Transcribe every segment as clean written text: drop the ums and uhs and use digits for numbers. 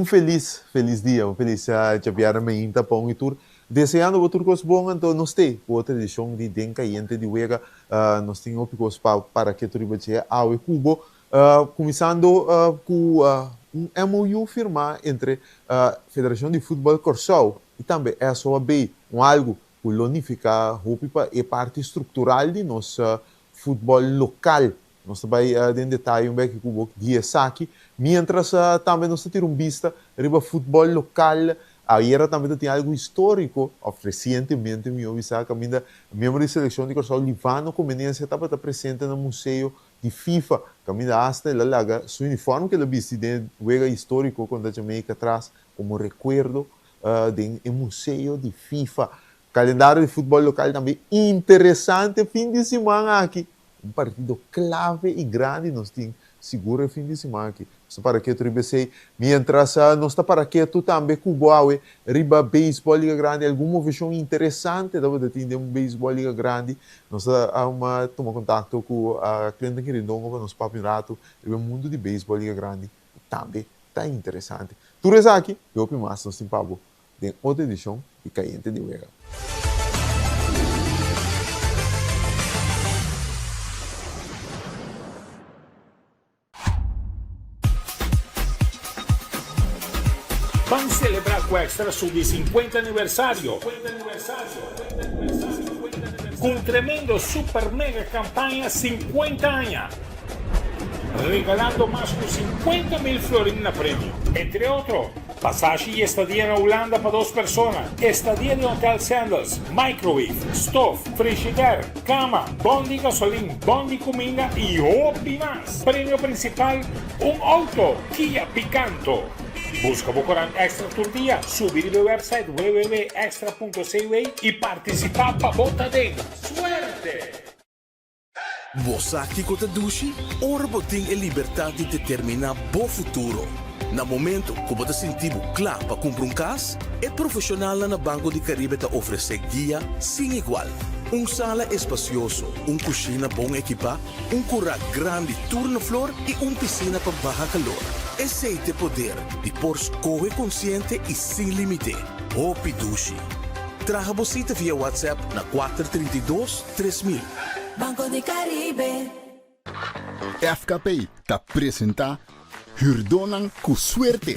feliz dia, Javier Mainta Pão e Tour. Desejando o turcos bom, então nós temos outra edição de Denca e de Uega, nós temos opicos para que tu ribache ao Cubo, começando com MOU firmar entre a Federação de Futebol Corsol e também a SOAB, algo que unifica a parte estrutural de nosso futebol local. Nós também em detalhe que o dia aqui, mientras também nós temos vista riba futebol local. Ayer também tem algo histórico, recentemente me ouvi que a membro de seleção de Corsol Livano Conveniência estava presente no museu de FIFA, que hasta ela laga seu uniforme que ela viste de juega histórico quando a Jamaica atrás como recuerdo do museu de FIFA. Calendário de futebol local também interessante fim de semana aqui. Partido clave e grande nós temos seguro fim de semana aqui. Só para que tu ribesei, mientras nós está para que tu também cubaue riba beisebol liga grande, alguma visão interessante da você ter beisebol liga grande, nós toma contato com a cliente que rindongo para nos papo rato, riba mundo de beisebol liga grande, também tá interessante. Tu reza aqui, eu opino mais nós tem pabo, tem outra edição de Caiente de Uega. Vamos celebrar com o Extra su 50 aniversario. Con un tremendo super mega campaña 50 años. Regalando más de 50.000 florines na premio. Entre otros, pasaje y estadía en Holanda para 2 personas. Estadía de Hotel Sandals, microwave, stove, frigider, cama, bondi gasolina, bondi comida y hopi más. Premio principal, un auto Kia Picanto. Busca Bocorán Extra tu día, subir el website www.extra.ca y participar para votar de ¡Suerte! Você que conta dushi, orbo tem a liberdade de determinar o futuro. No momento que você sentir claro para comprar casa, é profissional na Banco de Caribe te oferece guia sem igual. Sala espacioso, cozinha bom equipa, curral grande turno flor e piscina para baixo calor. Esse é o poder de por escolher consciente e sem limite. Hopi Dushi. Traga você via WhatsApp na 432-3000. Banco de Caribe. FKP te apresenta Hurdonan com suerte.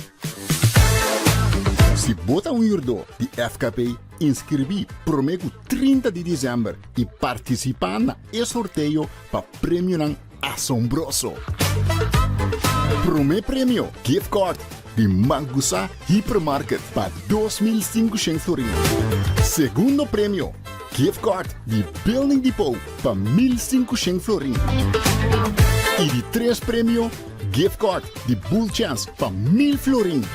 Se bota hurdo de FKP, inscrevi promego 30 de dezembro e participar na sorteio para prêmio assombroso. Primeiro prêmio, gift card de Mangusa Hypermarket para 2.500 florins. Segundo prêmio, gift card de Building Depot para 1.500 florins. E de 3 prêmio, gift card de Bull Chance para 1.000 florins.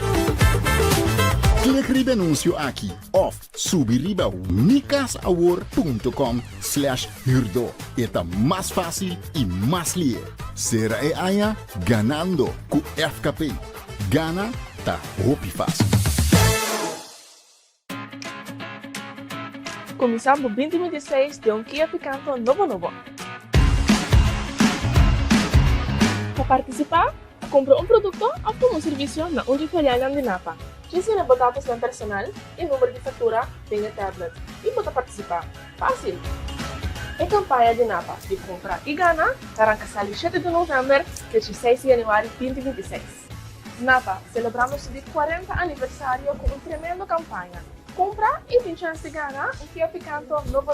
Clique no anúncio aqui ou subiriba micasaward.com/hurdo. É mais fácil e mais lié. Será aia ganhando com FKP. Gana tá hopi fácil. Começamos 2026 de Kia Picanto novo. Para participar, compre um produto ou um serviço na Uniferiana de Napa. Ensina dados na personal e número de fatura tem a tablet e pode participar. Fácil! A campanha de Napa de compra e gana arranca 7 de novembro de 16 de janeiro de 2026. Napa, celebramos o 40 aniversário com uma tremenda campanha. Compra e tem chance de ganhar um Kia Picanto novo.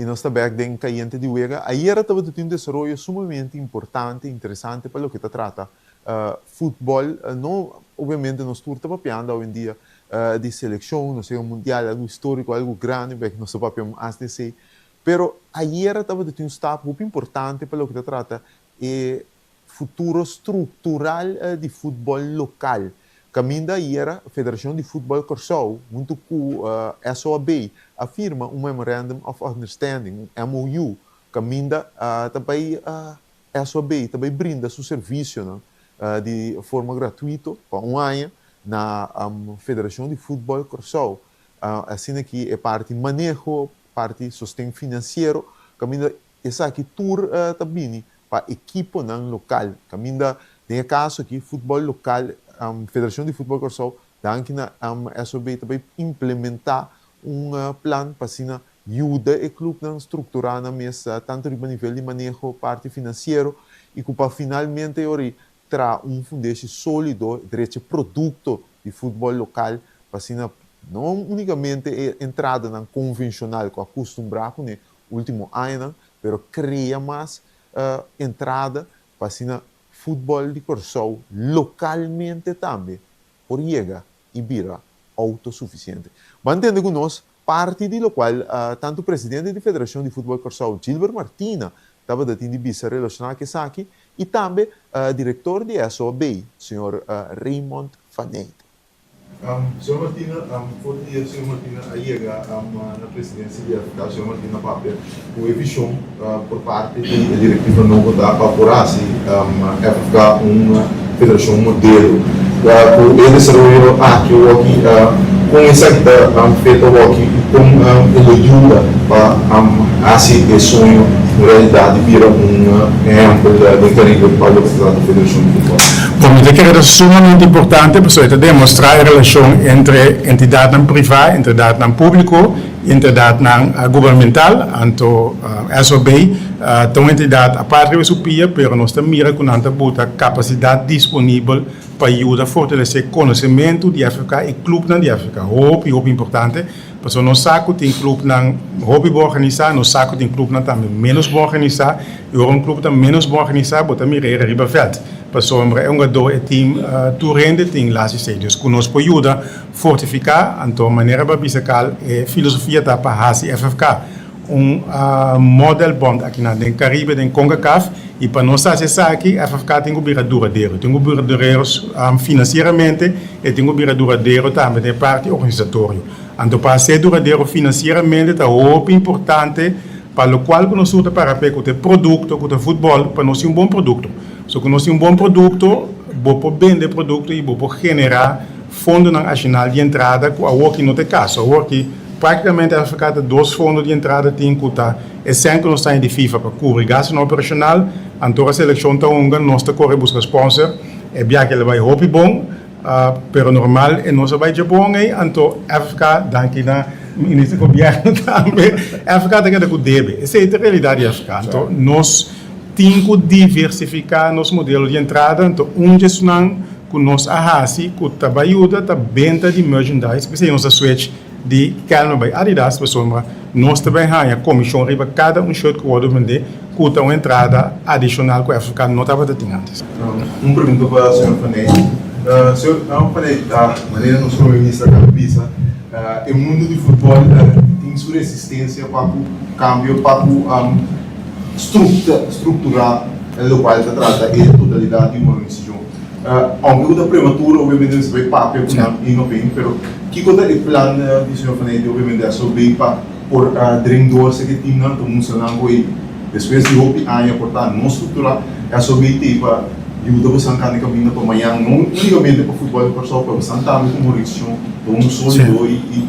e nós também tem caiente de Uega. Aí era também um desenvolvimento sumamente importante, interessante para o que trata. Futebol, não, obviamente, nós estamos trabalhando hoje em dia de seleção, não sei, um mundial, algo histórico, algo grande, que nós trabalhamos ASDC. Pero aí era também um step muito importante para o que trata e futuro estrutural de futebol local. Caminda aí era a Federação de Futebol Corsou, junto com a SOAB, afirma um Memorandum of Understanding, um MOU. Caminda também a SOAB também brinda seu serviço, né, de forma gratuita para um ano na Federação de Futebol Corsou. Assim aqui é parte manejo, parte sustento financeiro. Caminda essa aqui tour também para equipe não local. Caminda tem caso aqui futebol local. Federação de Futebol Corsou, danke na SOB também implementar plano para assim ajuda o clube a estruturar na mesa tanto a nível de manejo, parte financeiro e para finalmente trazer fundamento sólido direito produto de futebol local para assim não unicamente entrada na convencional com acostumbrado no último ano, mas cria mais entrada para assim futebol de Corsou localmente também, por chegar e virar autossuficiente. Mantendo conosco parte do qual tanto o presidente da Federação de Futebol Corsou, Gilbert Martina, estava datando de vista relacionada com aqui, e também o diretor de SOB, senhor Raymond Fanete. Senhor Martina, dia, senhor Martina, aí na presidência de FK, senhor Martina Papel, o visão por parte da diretiva nova da Paporasi, FK uma federação modelo. O desenvolvimento aqui com essa feita aqui com ele ajuda para assim esse sonho na realidade vira exemplo de carinho para a federação de futebol. Bom, eu creio que é sumamente importante para demonstrar a relação entre entidade privada, entidade pública, entidade governamental, então SOB, uma entidade a parte da supia, mas nós também mira com a capacidade disponível para ajudar a fortalecer o conhecimento de África e clube de África. Muito importante, porque nós sabemos que tem clube bem organizado, nós sabemos que tem clube também menos bem organizado, e um clube também menos bem organizado, mas também é Riberveld. Para é um time turende tem lá estadios que nos pode ajudar a fortificar então maneira para bisacal e filosofia da para FFK model bond aqui na den Caribe den CONCACAF e para nós acessar aqui FFK tem que vir duradouro financeiramente e tem que vir duradouro também da parte organizatória então para ser duradouro financeiramente é muito importante para o qual nós usamos para o produto com o futebol para nós um bom produto. Se nós temos um bom produto, vamos vender produto e vamos generar fundo nacional de entrada com a work no caso. A work praticamente a África tem 2 fundos de entrada tem que estar é sempre nós estamos de FIFA para cobrir gasto operacional. Então a seleção está nós está correndo buscar sponsor. É bem que ele vai hobby bom, pero normal e nós vai de bom aí. Então a África daqui na ministro do governo também. A África tem que ter debe. Essa é a realidade da África. Então nós tem que diversificar nosso modelo de entrada, então gestão que nós ahasi que ajuda a venda de merchandise, porque nós switch de calma by Adidas, pessoal, nós também a comissão riba cada shirt que pode vender, que uma entrada adicional que o africano não estava tendo antes. Pergunta para o senhor Fanete. Senhor Fanete, da maneira que o senhor ministra a cabeça, o mundo do futebol tem sua resistência para o câmbio, para o estruturar o qual se trata a totalidade de uma organização. Aunque é prematuro, obviamente, se vai papel e não bem, mas que é o plano do senhor Fanete, obviamente, é sobre por drendor que tem não funcionando e depois de hopi aia portar não estruturar é sobre tipo ajuda você a caminhar para amanhã não unicamente para futebol para só para você também como organização um sólido e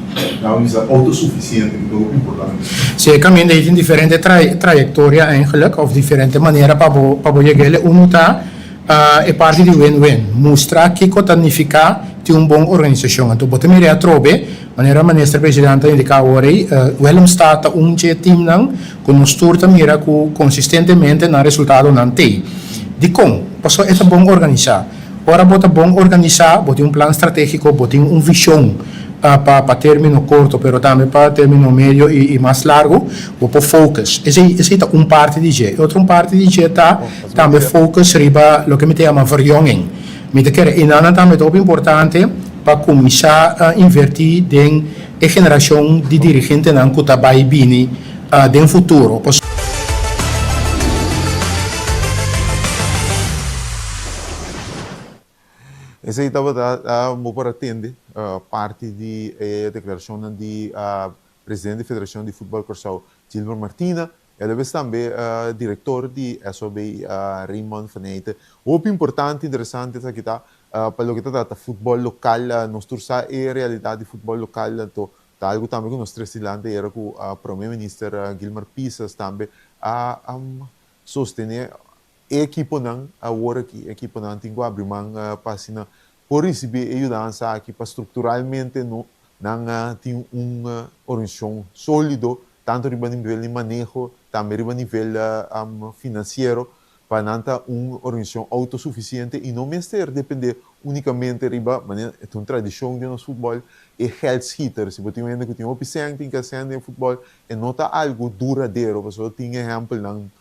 autossuficiente muito importante. Se caminha em diferente trajetória eigenlijk of diferente maneira para chegar tá é parte de win-win mostrar que significa ter uma boa organização então bota me retrobe maneira ministro presidente indica ori welum stata time não com nos turta mira consistentemente na resultado não tem de como passou é bom organizar ora bota bom organizar bota plano estratégico bota visão para término corto, pero também para término médio e mais largo, o focus. Essa é uma parte de G. Outra parte de G também focus riba lo que me chama verjonging. Me te quer inana também é importante para começar a invertir em a geração de dirigentes que está vai vir no futuro. Esse aí estava para atender parte de declaração de presidente da Federação de Futebol Corsau, Gilmar Martina. Ele é também diretor de SOB, Raymond Faneite. O importante, interessante, é que está para o que trata futebol local, nós torçamos a realidade de futebol local, tá algo também que nós três era com o primeiro-ministro Guilherme Pisas também a sostener equipo não agora que equipo não tem que abrir mão para por receber ajuda aqui para estruturalmente não tem organização sólido tanto a nível de manejo também a nível financeiro para não ter uma organização autossuficiente e não mesmo depender unicamente de uma tradição de nosso futebol e health hitter se você tem que tem uma opção tem que ser de futebol e não está algo duradouro você tem exemplo não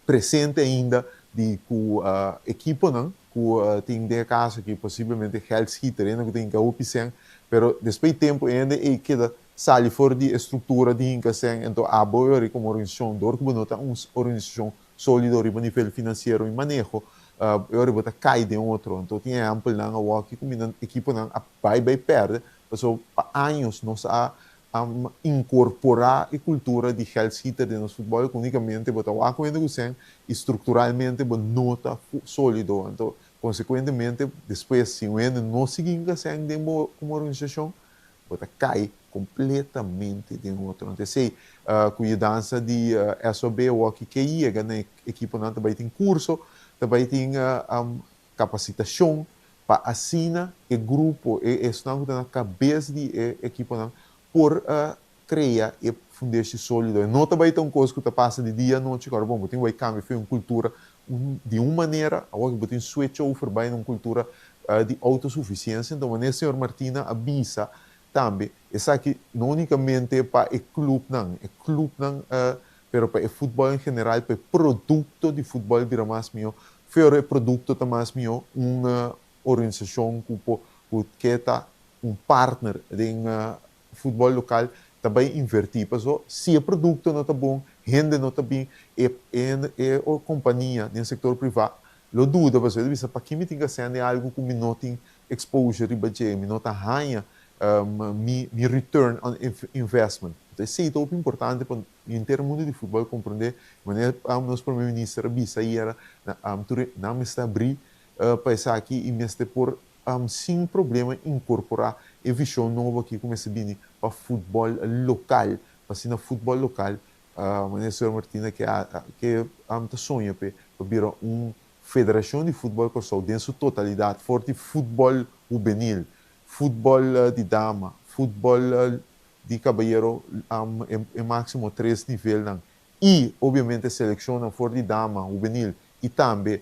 presente ainda de que equipo não que tem de caso que possivelmente health hitter ainda que tem que opção pero depois tempo ainda é que sai fora de estrutura de incação então a boa como organização dor que não está uma organização sólida a nível financeiro e manejo eu vou cai de outro então tem exemplo não aqui como equipo não vai perde então anos nós incorporar a cultura de health hitter de nosso futebol unicamente botar o acordo com estruturalmente nota sólido então consequentemente depois se o não seguir como organização botar cai completamente de outro então sei cuidança de SOB ou aqui que ia na equipe não também tem curso também tem capacitação para assinar o grupo e isso não está na cabeça de equipe não por criar e fundir-se sólido. Não também tem coisa que passa de dia a noite. Agora, bom, tem um cambio, foi uma cultura de uma maneira, agora tem um switch over para uma cultura de autossuficiência. Então, o senhor Martina avisa também, essa aqui não unicamente para o clube, não, pero para o futebol em geral, para o produto de futebol vira mais meu, foi o produto também mais meu, uma organização que está um partner de futebol local também invertir. Porque se o produto não está bom, rende não está bem, e a companhia no setor privado, lo dúvida, porque você para que me tem que ser algo que me não tem exposure, me não está ganha, me return on investment. Então, isso é muito importante para em termos de futebol compreender, mas nosso primeiro-ministro Bisa era não me está abrir para isso aqui e me está por sem problema incorporar a visão nova que começa a vir para futebol local, para ser futebol local, o senhor Martina que sonha para virar uma federação de futebol corsau em sua totalidade, forte futebol juvenil, futebol de dama, futebol de caballeiro em máximo 3 níveis e obviamente seleciona forte de dama, juvenil e também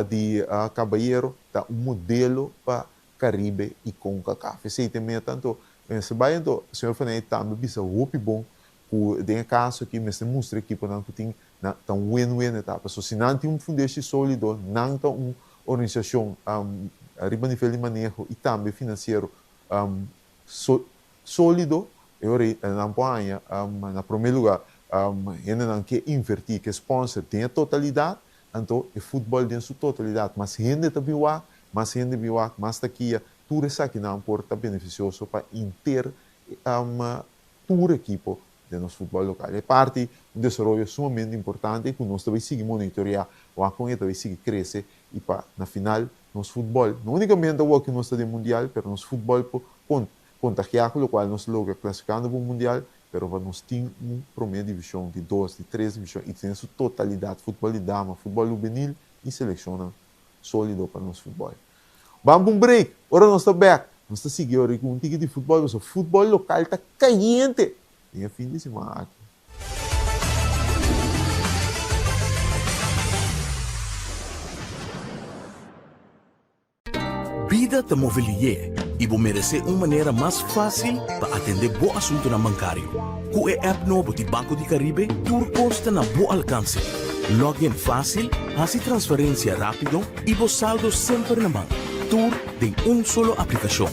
de caballeiro tá um modelo para Caribe e CONCACAF. Esse também tanto se vai então o senhor Faneite também bisa roupa bom que tem caso que me mostra aqui para não tem tão win-win etapa. Se não tem fundamento sólido, não tem uma organização a nível de manejo e também financeiro sólido, eu não ponho na primeiro lugar ainda não quer invertir que sponsor tem a totalidade. Então, o futebol tem sua totalidade, mas gente está viva, mas daqui tudo isso aqui não importa beneficioso para inteiro toda a equipe de nosso futebol local. É parte de um desenvolvimento sumamente importante que nós também seguimos monitorear, o com ele também sigue crescer e para na final nosso futebol, não unicamente o que nós estamos no mundial, mas nosso futebol contagiar com o qual nós logo classificando para o mundial. Pero nós temos uma primeira divisão de 2, de 3 divisões e tem a sua totalidade, futebol de dama, futebol juvenil e seleciona sólido para o nosso futebol. Vamos para um break, agora nós estamos back, nós estamos seguindo com um tique de futebol, mas o futebol local está caliente. Tem a fim de semana aqui. Vida te mobilier, e vou merecer uma maneira mais fácil para atender bom assunto na bancário. Com o app novo de Banco de Caribe, tudo consta na bom alcance. Login fácil, assim transferência rápido e vos saldo sempre na mão. Tudo tem solo aplicação.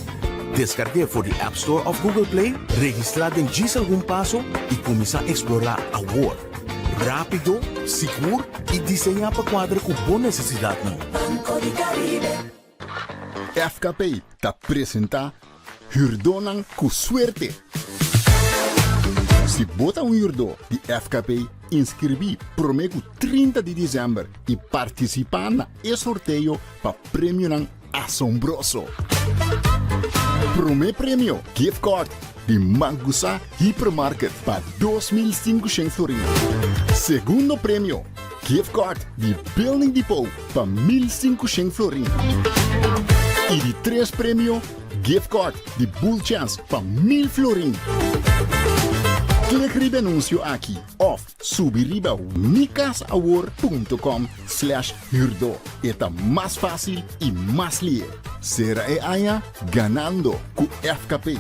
Descargue for the App Store of Google Play, registrar em diz algum passo e começar a explorar a world. Rápido, seguro e desenhar para quadra com boa necessidade não. Banco de Caribe. FKP te apresenta Hurdonan com suerte. Se bota hurdo de FKP, inscrevi prometo 30 de dezembro e participar na sorteio para prêmio nan assombroso. Primeiro prêmio, gift card de Mangusa Hypermarket para 2.500 florins. Segundo prêmio, gift card de Building Depot para 1.500 florins. E de 3 prêmio, gift card de Bull Chance para 1.000 florins. Clique no anúncio aqui ou subiriba micasaward.com/hurdo. Está mais fácil e mais ligeiro. Será aia ganando com FKP.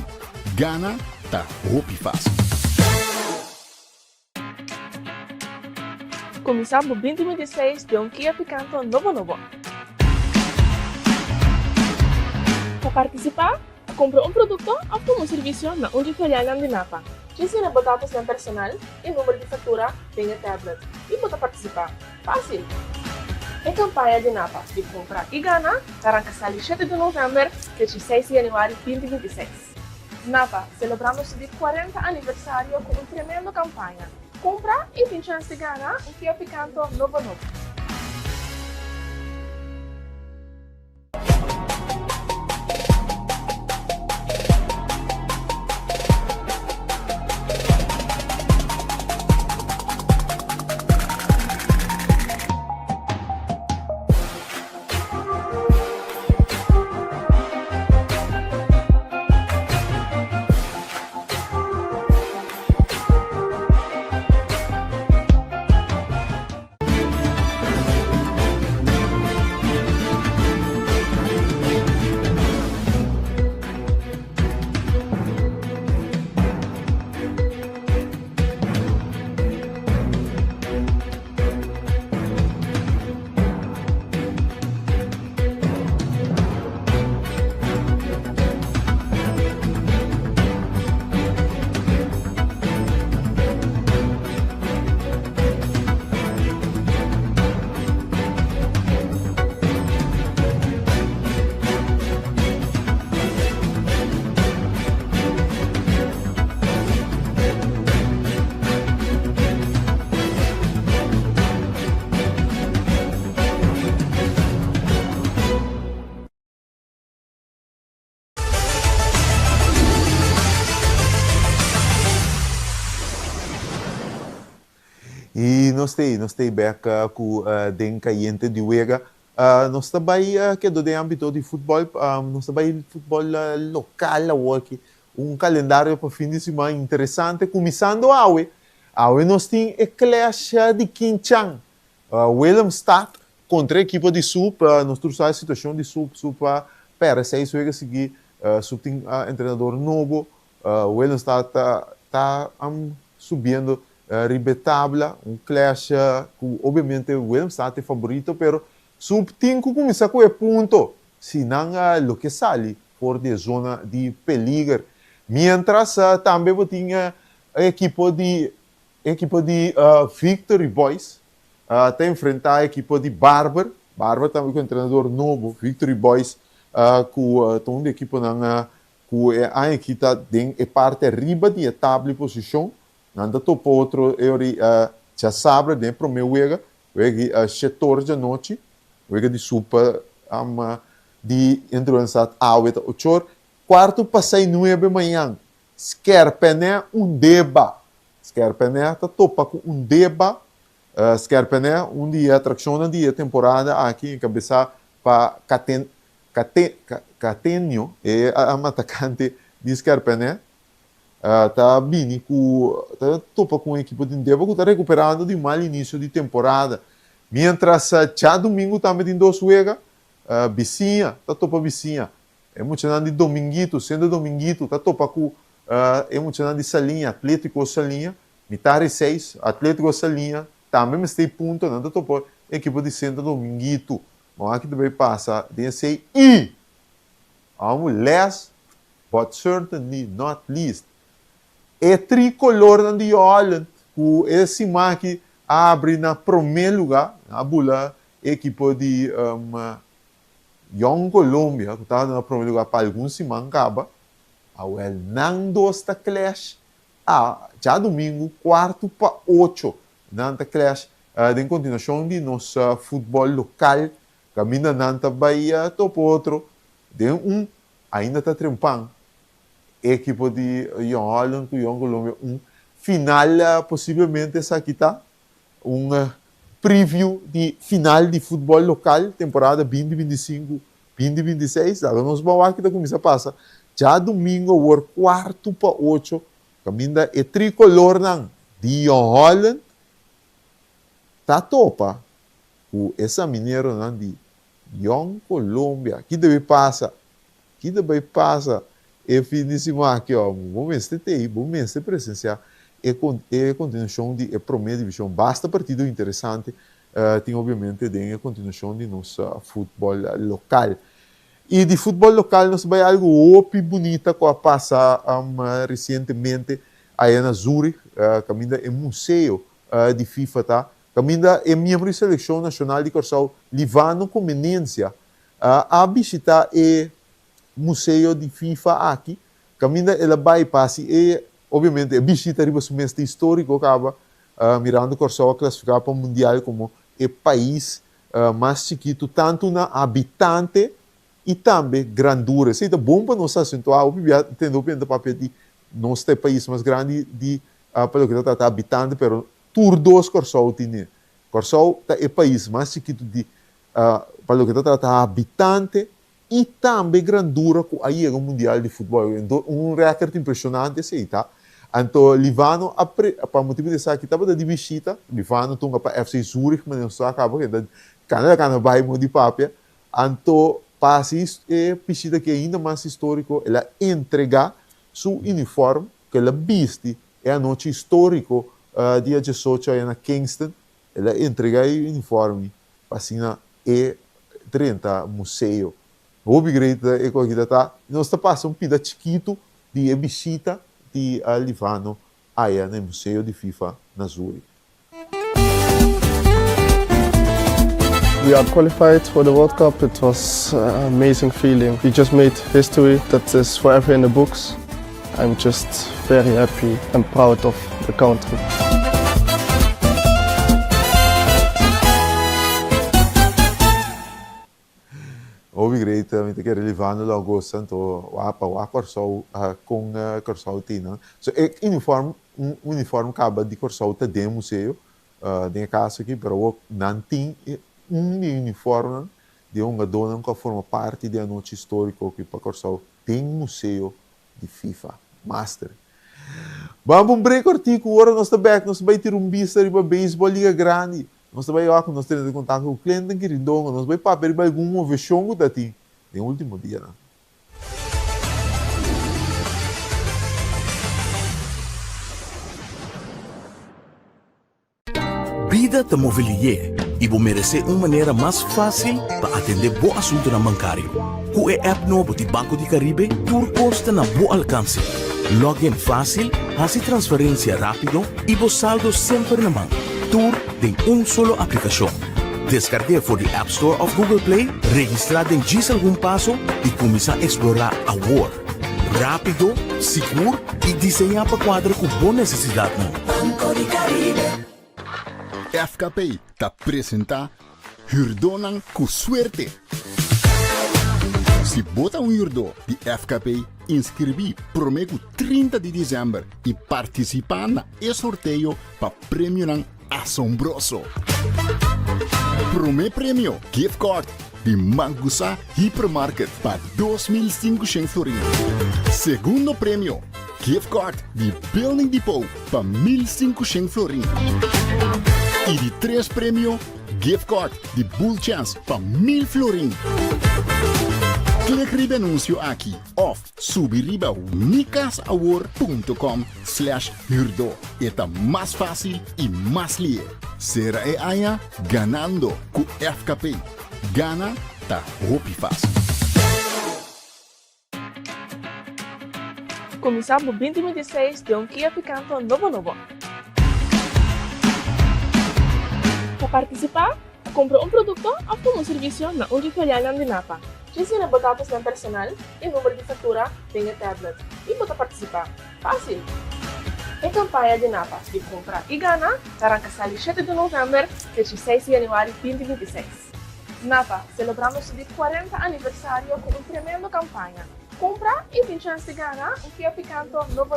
Gana tá roupa fácil. Começamos 2016 de Kia Picanto novo. Para participar, compra produto ou serviço na filial de Napa. Ensina dados personal e número de fatura em tablet e pode participar. Fácil! A campanha de Napa de compra e gana arranca 7 de novembro a 16 de janeiro de 2026. Napa celebramos o 40 aniversário com uma tremenda campanha. Compra e tem chance de ganhar Kia Picanto novo. E nós temos back com den caiente de Uega. Nós também que do âmbito de futebol, nós também futebol local aqui, calendário para fim de semana interessante, começando awe nós temos a clash de Quinchang, Willemstad contra a equipe de Sub, nós trouxemos a situação de Sub para 6 Uega seguir, Sub tem treinador novo, Willemstad está subindo ribetabla, clash que obviamente o Willemstad é favorito, pero Sub tem que começar com o ponto, senão o que sai por de zona de peligro. Mientras também tinha a equipe de Victory Boys, está enfrentar a equipe de Barber também com um treinador novo, Victory Boys, com a equipe a equipe tem parte riba de tabla posição. Nanda topo outro já sabe de primeiro wega 14 da noite wega de super de entrada aweta 8 quarto passei 9 da manhã Skerpené deba Skerpené tá topa com deba Skerpené dia atração um dia temporada aqui em cabeça para Catenio a atacante de Skerpené tá bem tá topa com a equipe de Ndeba que está recuperando de mal início de temporada. Mientras já domingo também tem 2 Uega, Vicinha, tá topa Vicinha. emocionante de dominguito, sendo dominguito, tá topa com emocionante de Salinha, Atlético Salinha, Mitari 6, Atlético Salinha, também me tem ponto, não tá topa equipe de sendo dominguito, mas aqui também passa, tem sei e last but certainly not least, é tricolor de Holland, com esse que abre na primeiro lugar, a bula equipe de Young Colômbia, que está na primeiro lugar para alguns se mancaba, o El Nando está clash, já domingo, 4-8, nanta clash, de continuação de nosso futebol local, caminha nanta Bahia, topo outro, de ainda está trempando, equipe de Young Holland com Young Colômbia, final, possivelmente, essa aqui está, preview de final de futebol local, temporada 2025-2026. Agora nós vamos aqui da começa passa. Já domingo, o 4-8, caminha é tricolor de Holland. Tá topa com essa mineiro de Young Colômbia. Que deve passar? E finíssimo aqui, ó. Vamos ver presenciar. E continuação de primeira divisão. Basta partido interessante. Tem, obviamente, a continuação de nosso futebol local. E de futebol local, nós vai algo bonito que passa recentemente aí na Zurich, caminha é museu de FIFA, tá? Caminha é membro da seleção nacional de Corsau, levando conveniência a visitar o museu de FIFA aqui. Caminha ela vai passar e obviamente, a visita riba semestre histórico acaba mirando Corsau a classificar para o Mundial como o país mais chiquito, tanto na habitante e também grandura. Isso é bom para nós acentuar, tendo o papel de nós ter país mais grande de para o que trata habitante, mas tur dois Corsau tem. Corsau é o país mais chiquito de para o que trata habitante e também grandura com aí é o Mundial de Futebol. Recorde impressionante, esse tá? Então, Livano, para motivo dessa aqui, estava de visita, Livano tunga para FC Zurich, mas não só acaba, que cada vai de papel. Então, passa visita que é ainda mais histórico, ela entrega seu uniforme, que ela viste, é a noite histórico, dia 18 na Kingston, ela entrega o uniforme, para e 30 museu. O upgrade é que está, nós está passando um pedaço chiquito de visita de Livano aí no Museu de FIFA na Zurich. We are qualified for the World Cup. It was an amazing feeling. We just made history that is forever in the books. I'm just very happy and proud of the country. Obrigado, também que relevando logo santo o Corsau com Corsau tina. So uniforme acaba de Corsau tá dentro do museu, dentro casa aqui, pero não tem uniforme de dona que forma parte da noite histórica que para Corsau tem museu de FIFA Master. Vamos break artigo agora nós tá back, nós vai ter vista de beisebol liga grande. Nós também nós temos contato com o cliente que rindonga, nós vai para ver alguma versão da ti no último dia, né? Vida te mobilier e vou merecer uma maneira mais fácil para atender bom assunto na bancário. Com a app novo de Banco de Caribe, por custa na bom alcance. Login fácil, fazer transferência rápido e vos saldo sempre na mão. Tudo em solo aplicação. Descargue for the App Store of Google Play, registrar em diz algum passo e começar a explorar a world. Rápido, seguro e desenhar para quadro com boa necessidade. Banco de Caribe. FKP te apresenta Hurdonan com suerte. Se bota hurdo de FKP, inscrevi prometo 30 de dezembro e participar na sorteio para prêmio assombroso. Primeiro prêmio, gift card de Mangusa Hypermarket para 2.500 florins. Segundo prêmio, gift card de Building Depot para 1.500 florins. E de 3 prêmio, gift card de Bull Chance para 1.000 florins. Klik riba anúncio aqui of subiriba unicasaward.com/hurdo. Eta mais fácil e mais lier. Será é aia ganando com FKP. Gana tá hopi fácil. Começamos 2026 de Kia Picanto novo. Para participar, compra produto ou serviço na filial de Napa. Ensina dados personal e número de fatura tem tablet. E pode participar. Fácil! A campanha de Napa de compra e gana arranca 7 de novembro até 6 de janeiro de 2026. Napa, celebramos o 40 aniversário com uma tremenda campanha. Compra e tem chance de ganhar Kia Picanto novo.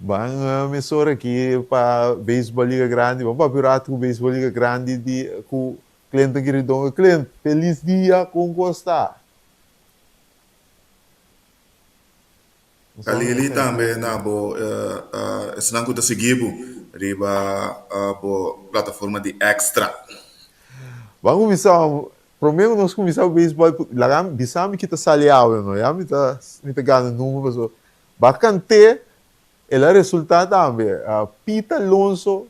Bang emissora aqui para Beisebol Liga Grande, vamos para Pirato com Beisebol Liga Grande com o cliente querido. Cliente, feliz dia com Costa. Ali também na bo senang kita seguibo riba bo plataforma de extra. Vamos começar, primeiro nós começar o beisebol, lá bisami kita saliao, não é? Me tá ganhando número, bacante. Ele resultado também. Pete Alonso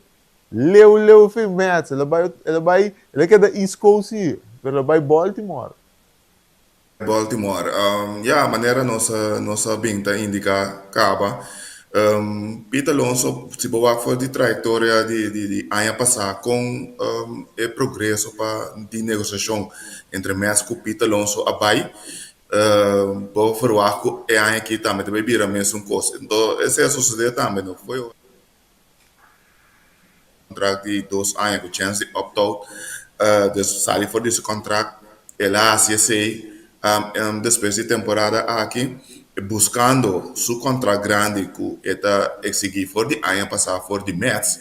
leu foi Mets. Ele quer da East Coast, mas ele vai Baltimore. Baltimore. A maneira nossa binta indica acaba. Pete Alonso se boa foi de trajetória de ano passado com o progresso para de negociação entre Mets com Pete Alonso abai. Por verwachten é aqui também vai vir a mesma coisa. Então, essa é a sociedade também, não foi? Contrato de 2 anos com chance de opt-out. Sali for desse contrato, ela assim, depois de temporada aqui, buscando seu contrato grande que está exigir for de ano passado for de Mets.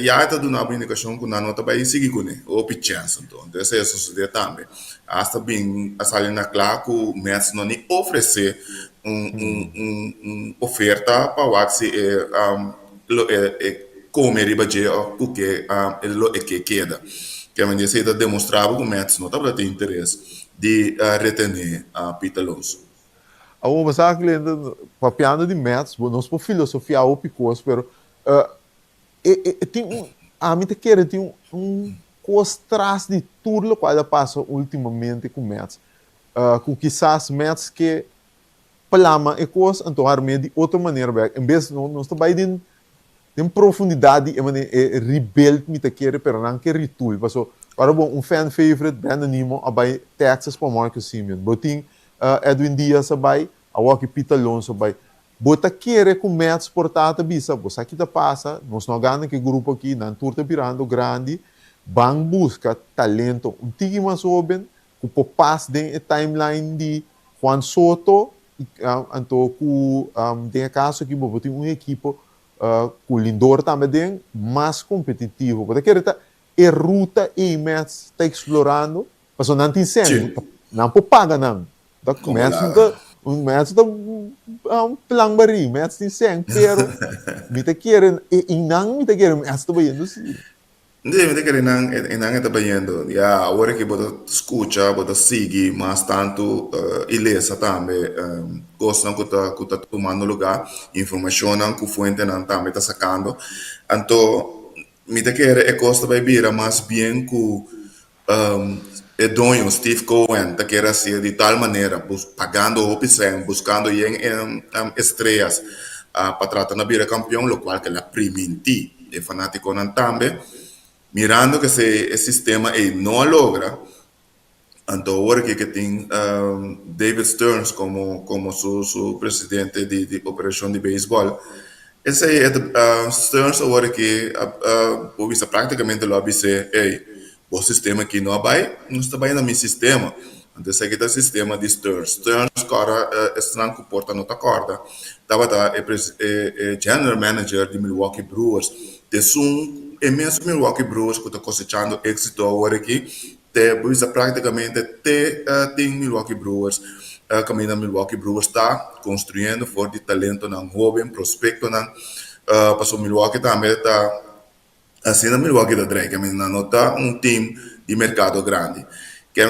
Já está dando uma indicação que não está bem seguir com ele, ou chance então, essa é a sociedade também. Hasta bem a sair na clara que o Mets não nem oferecer oferta para o que como ele vai dizer o que ele que queda. Que a minha saída demonstrava que o Mets não está ter interesse de reter a Pete Alonso. A uma sabe que papiando de Mets, nós por filosofia ou picos, pero tem a mim tem coisa de tudo o qual passa ultimamente com Mets, com quizás Mets que plama e coisa então arme de outra maneira, em vez de nós está bem de profundidade e rebelde me te querer pero não que ritul, passou agora bom fan favorite Brandon Nimmo abai Texas para Marcus Semien, botin Edwin Diaz abai a Walker Pete Alonso abai. Bota querer com Mets portata bisa, você aqui tá passa, nós não ganhamos que grupo aqui, não turta virando grande, bang busca talento, tigi mais oben, que passa dentro timeline de Juan Soto, então com tem caso aqui, vou ter uma equipe com o Lindor também tem mais competitivo, bota querer tá e ruta e Mets tá explorando, mas não tem sempre, não pode pagar não, tá Mets um match tá pelang bari, match tem sem, pero me te querem e inang me te querem match tá bayando sim. Hindi, hindi ka rin inang itabayendo. Ya, agora que bota escucha, bota sigue, mas tanto ilesa também, gostam que tá tomando lugar, informação que fuente não também tá sacando. Então, me te quer é costa vai vir, mas bem que é dono Steve Cohen, tá quer assim de tal maneira, pagando o piscem, buscando em estrelas para tratar na vira campeão, lo qual que la priminti, é fanático não também. Mirando que ese sistema no logra, entonces ahora que tiene David Stearns como su presidente de operación de béisbol, ese Stearns ahora que prácticamente lo dice, hey, o sistema que no vai, não está bem no meu sistema. Então, esse aqui é o sistema de Stearns. Stearns, cara, estranho que porta não acorda. Estava general manager de Milwaukee Brewers. É mesmo Milwaukee Brewers que está cosechando êxito agora aqui. Praticamente tem Milwaukee Brewers. Caminho Milwaukee Brewers está construindo forte talento na jovem, prospecto na passou Milwaukee também está assim na Milwaukee da Drake, não está time de mercado grande. Que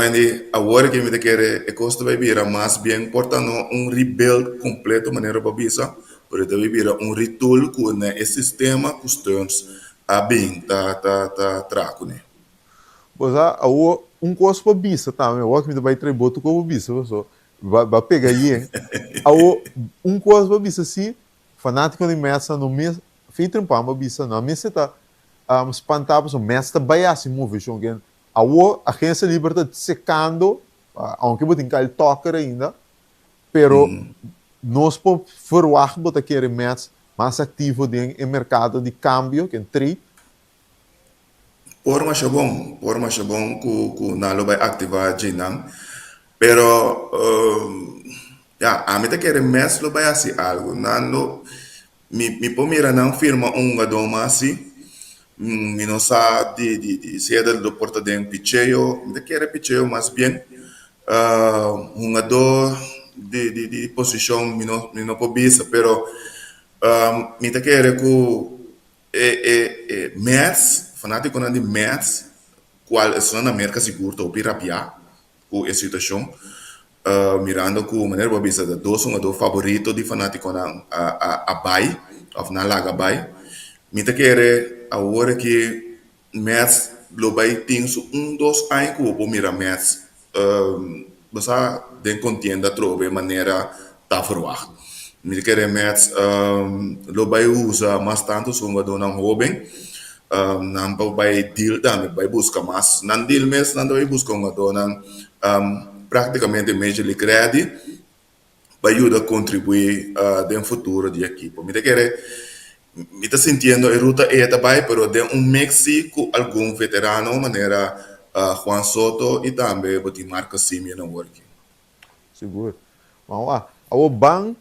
agora que me quer é custo vai vir mais bem portando rebuild completo maneira para bisa, por isso vai vir retool com esse sistema que os Stearns bem tá traco né. Pois costo para bisa também, o que me vai tributo como bisa, só vai pegar aí. Costo para bisa sim, fanático de messa no mês, feito para bisa não, mês está espantado, o mês está bem assim move, joguem. A agência Libertad secando, aunque eu tenho que tocar ainda, pero nós por verwacht botar que é mais ativo no mercado de câmbio, que é trade. Por mais bom que não vai ativar de não, pero a mim quer mais lo vai assim algo, não me pomira não firma gadoma assim. No sa de ser do porta de picheo, me quer picheo mais bem jogador de posição não pobisa, pero me quer que Mets fanático de Mets qual é na América segura ou pirapia com a situação mirando que maneira pobisa de dois jogador favorito de fanático a Bay of na Laga Bay me quer agora que Mets lo vai ter dois anos que vou mirar Mets você tem contienda trove maneira tá forward me quer Mets lo vai usar mais tanto se um dona jovem não vai deal também vai buscar mais não deal Mets não vai buscar uma dona praticamente Major League Ready vai ajudar a contribuir no futuro da equipe me quer me está sentindo a ruta é também, pero de México algum veterano, maneira Juan Soto e também o Marcos Semien no working. Seguro. Vamos lá. O bang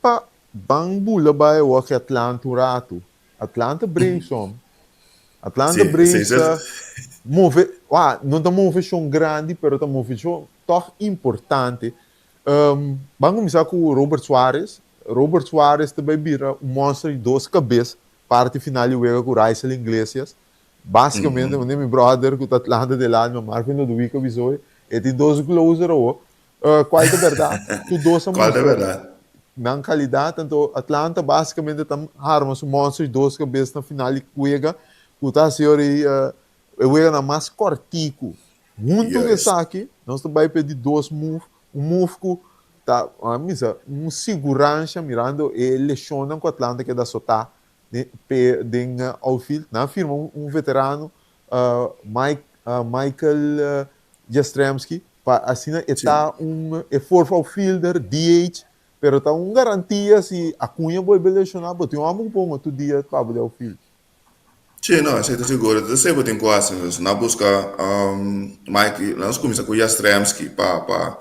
bula vai o que Atlanta rato. Atlanta brainstorm. Atlanta brainstorm. Move, não tá movição grande, pero tá movição tão importante. Vamos começar com o Robert Suarez. Robert Suarez também vira monstro de duas cabeças. Parte final juega com Raisel Iglesias. Basicamente, meu brother que está Atlanta de lá, meu Marvin Ludovico Bisoi, e tem dois closer qual é a verdade? Tu dois são qual é a verdade? Na qualidade, então Atlanta basicamente está armas um monstro de duas cabeças na final e juega, que está senhori juega na mais cortico. Muito desse aqui, nós também pedir dois move, move que tá, segurança mirando e lesiona com Atlanta que dá soltar den outfield, na firma veterano Michael Jastrzemski, assim está fourth outfielder DH, pero está garantia se a cunha vai lesionar, mas tem um bom outro dia para o outfield. Sim, não, sei seguro. Eu sei que tem quase, na busca Mike, nós começamos com Jastrzemski para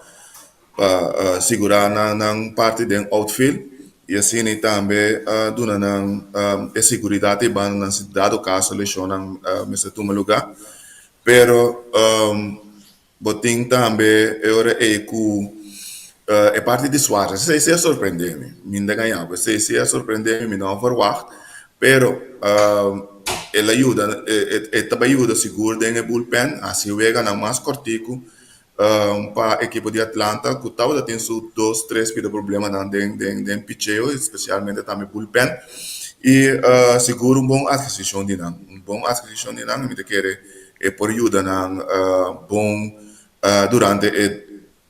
segurar na parte do outfield. E assim também dona a segurança para na cidade caso lesionan nesse lugar, pero botin também agora é que é parte de Suárez. Se surpreende-me. Me ainda ganhava. Se surpreende-me, me não verwacht. Pero, ele ajuda, também ajuda seguro dentro do bullpen. Assim, chega na mais cortico para a equipe de Atlanta, que estava tendo seus 2, 3 problemas dentro picheo, especialmente também bullpen. E seguro bom aquisição de Nang. Bom aquisição de Nang, me quer por ajuda Nang bom durante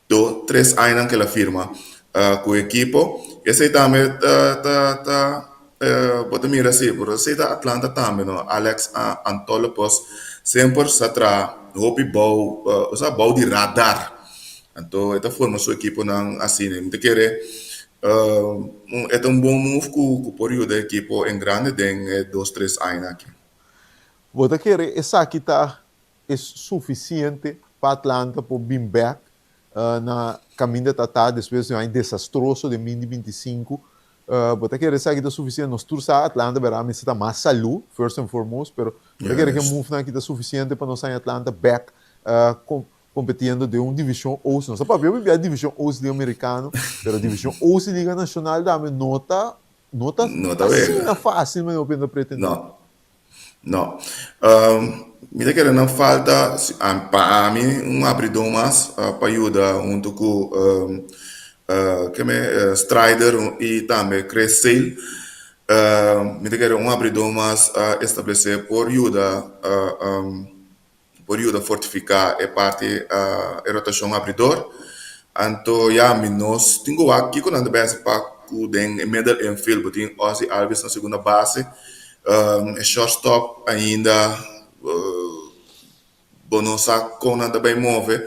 2, 3 anos que ela firma com o equipo. Esse também pode mirar assim, por esse da Atlanta também, no Alex Antolopoulos sempre está hopi bau bau de radar. Então, esta forma sua equipe não assim, me quer é um bom move que o período da equipe em grande tem 2, 3 anos aqui. Você quer essa aqui é suficiente para Atlanta para vir back na caminho da Tata depois de um ano desastroso de 2025. Você quer essa aqui é suficiente. Nós todos a Atlanta verá necessita mais saúde, first and foremost, pero você quer que o move aqui é suficiente para nós em Atlanta back competindo de uma divisão Oeste. Não sabe eu a divisão Oeste de americano, pero a divisão Oeste Liga Nacional dá nota assim na fácil, mas eu penso pretender. Não. Me que não falta para mim abridor mais para ajudar junto com Strider e também Crescel. Me que abridor mais estabelecer por ajudar fortificar a parte a rotação abridor. Então, nós temos aqui quando a base para o middle infield, botin Ozzy Alves na segunda base, shortstop ainda bonosa quando também move.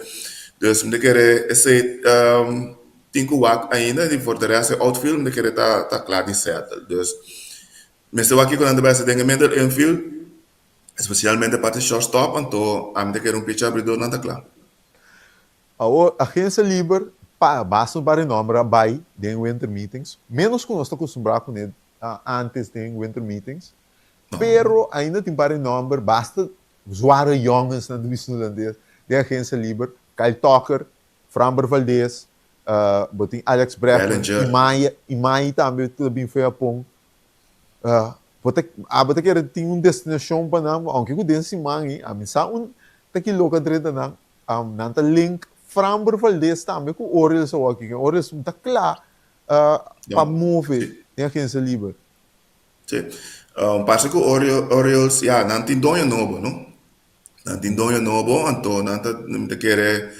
Dus me querer esse temos ainda de fortaleza outfield, me querer tá claro de certo. Dus me estou aqui quando a base tem middle infield, especialmente a parte shortstop, então a me querer pitcher abridor não está claro. A agência livre basta para nome vai de winter meetings, menos que nós estamos acostumados com ele antes de winter meetings, pero ainda tem para nome basta zware jongens na divisão holandesa de agência livre, Kyle Tucker, Framber Valdez, botin Alex Bregman, e Maia também foi a pão. Você quer ter uma destinação para nós, aunque o desse mangi, a mim sabe que local treta nanta link Framber Valdez também com Orioles aqui, Orioles está claro para mover em agência livre. Sim, parece que Orioles não tem dono novo, não? Não tem dono novo, então não te quer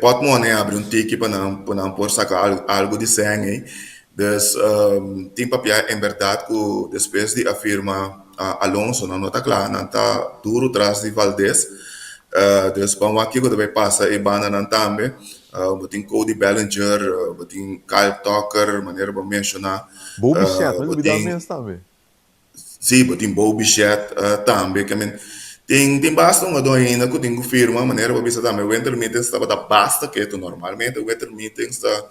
pode money abrir ticket para não por sacar algo de sangue. Dus tem papel em verdade que depois de afirma Alonso não está claro, não está duro atrás de Valdez. Dus vamos aqui quando vai passar e banda não também, tem Cody Bellinger, tem Kyle Tucker, maneira para mencionar. Bo Bichette, não dá menos também. Sim, tem Bo Bichette também, que tem basta uma dor ainda que tem firma, maneira para pensar também. O Winter Meetings estava da basta que é normalmente o Winter Meetings está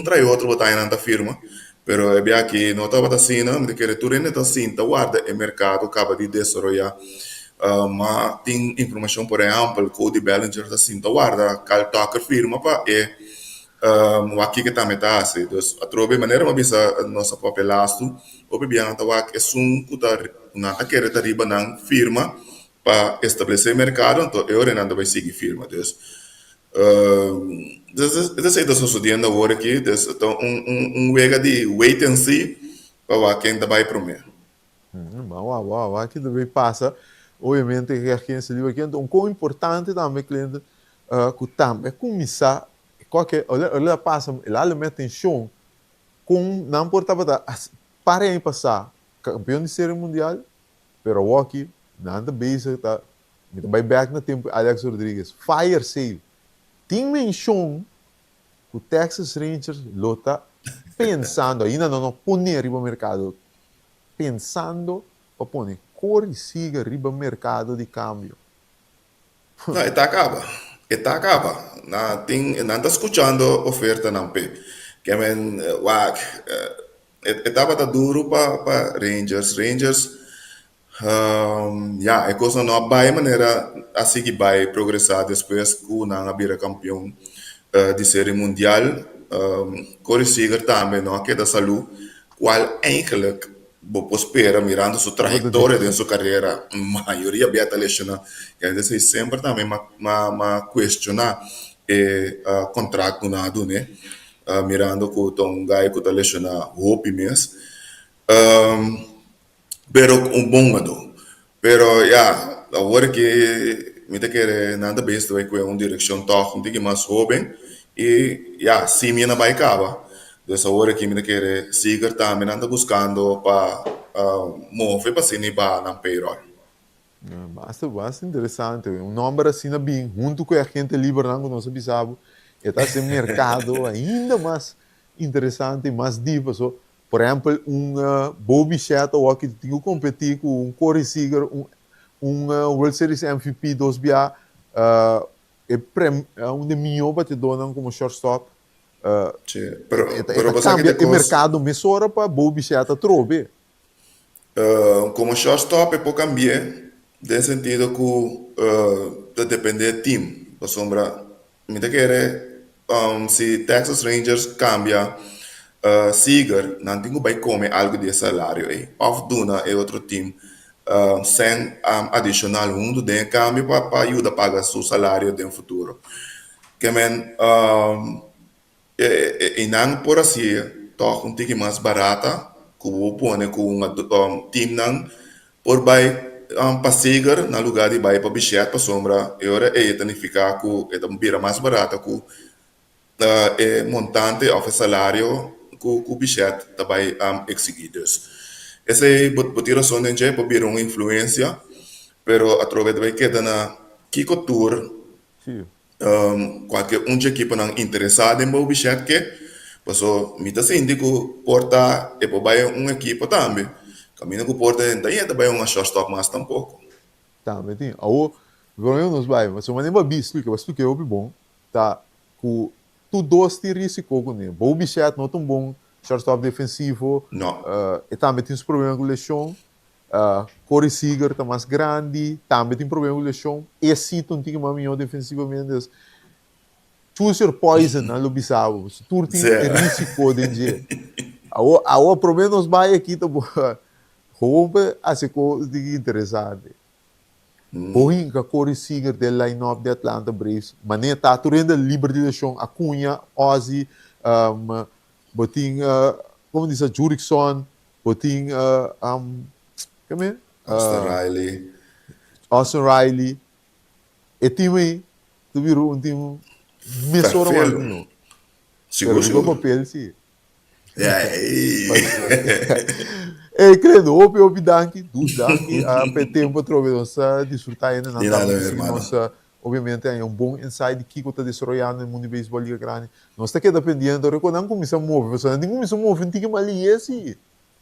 trai outro botar ainda firma, pero é bem aqui não estava assim, não, de que retorno está assim, tá guarda o mercado acaba de desenvolver, mas tem informação por exemplo, Cody Bellinger está assim, tá guarda, Kyle Tucker firma para o aqui que também está assim, então a trobe maneira para pensar nossa própria lasto, o bem tá guarda é que tá na querer tá riba não firma para estabelecer mercado, então eu ainda vai seguir firma, Essa está sucedendo agora aqui, então vega de wait and see para quem vai para o meio. Uau, aqui também passa, obviamente que a agência livre aqui, então, um importante também, cliente, que também começar, qualquer, olha passa, ela mete atenção, com não importa para em passar, campeão de série mundial, pero o aqui, nada base, tá, vai back no tempo, Alex Rodrigues, fire sale. Tem menção que o Texas Rangers está pensando, ainda não põe arriba no mercado, pensando para pôr cor e siga arriba no mercado de câmbio. Não, está acaba. Não está escutando oferta não pe. Que estava duro para Rangers. É coisa não vai maneira assim que vai progressar depois que não abrir campeão de série mundial Corey Seager também, não, que é da saúde, qual eigenlijk espera mirando sua trajetória de sua carreira, a maioria beta lesiona, que ainda se sempre também questionar o contrato nado, né? Mirando que um gajo que está lesionado, hope mesmo. Pero bom ado. Pero ja, agora que me quer nada besta vai com uma direção toch, um pouco mais jovem e ja, sim minha vai acaba. Então agora que me quer seguir também anda buscando para mover para se nibar na payroll. Basta interessante. Um número assim bem, junto com a gente livre não nós sabemos, está sem mercado ainda mais interessante, mais diverso. Por exemplo, Bobby Chet ou que tem que competir com um Corey Seager, World Series MVP 2BA, um de milhão para te donar como shortstop. Pero cambia o mercado, me sora para Bobby Chet a trobe. Como shortstop é pouco cambiar, no sentido que depende do time. Por sombra, me quer se Texas Rangers cambia Seager, não tem que comer algo de salário aí. Of Duna é outro time sem adicional de cambio para ajudar a pagar seu salário no futuro. Que e não por assim, toch um pouco mais barata, que vou pôr com time não por para Seager na lugar de para Bichette para sombra, é tanificar que é também mais barata que montante of salário que o Bichette também exeguidos. Essa é a razão de que para uma influência, pero através de que na Kiko Tour, qualquer equipe não interessada em o Bichette que, passou muita gente que porta e para uma equipe também. Caminho que porta daí também uma shortstop mais tampouco. Também tem. Ao ganhou nos vai, mas uma nem visto que é bom, tá? Com tu dois tiros e coco né. O Bichette não tão bom, shortstop defensivo. Não. E também tem os problemas com lesão. Corey Seager tá mais grande, também tem problema com lesão. E assim tu tem uma melhor defensivamente. Choose your poison, não lo bisavo. Tu tem risco de dia. Ao problema nos vai aqui tá bom. Rouba as coisas interessante. Boeing que Corey Seager del line-up de Atlanta Braves, mas nem tá turendo Liberty de Chong, Acunha, Ozzy, boting como diz a Jurickson, boting como é? Austin Riley. E time tu virou um time mesora mal. Seguro. Papel sim. Credo, obi danki, per tempo trovo nossa desfrutar ainda nossa, obviamente é bom insight que está desenvolvendo no mundo de beisebol liga grande. Nós está dependendo, recordando como isso move, você não tem como isso move, não tem que malia assim.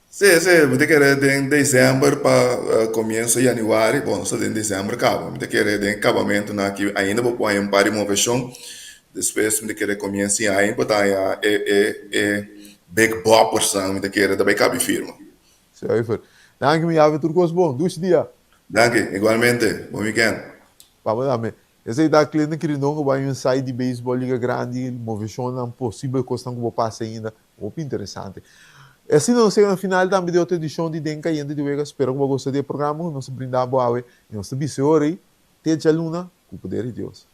Sim, você quer em dezembro para começo de janeiro, bom, só em dezembro acaba. Você quer em acabamento na que ainda vou pôr um par de moveção, depois você quer começar aí, botar big boppers, você quer também cabe firma. Zuiver. Dank me, Ave Turcos bom. Dois dias. Danke, igualmente. Bom weekend. Vamos lá, esse aí da cliente que não vai um site de beisebol liga grande, moveção não possível coisa que vou passar ainda, muito interessante. Assim não sei no final da outra edição de Denka e de Vega, espero que você gostar do programa, nós brindamos a nossa bisseira aí, te luna, com o poder de Deus.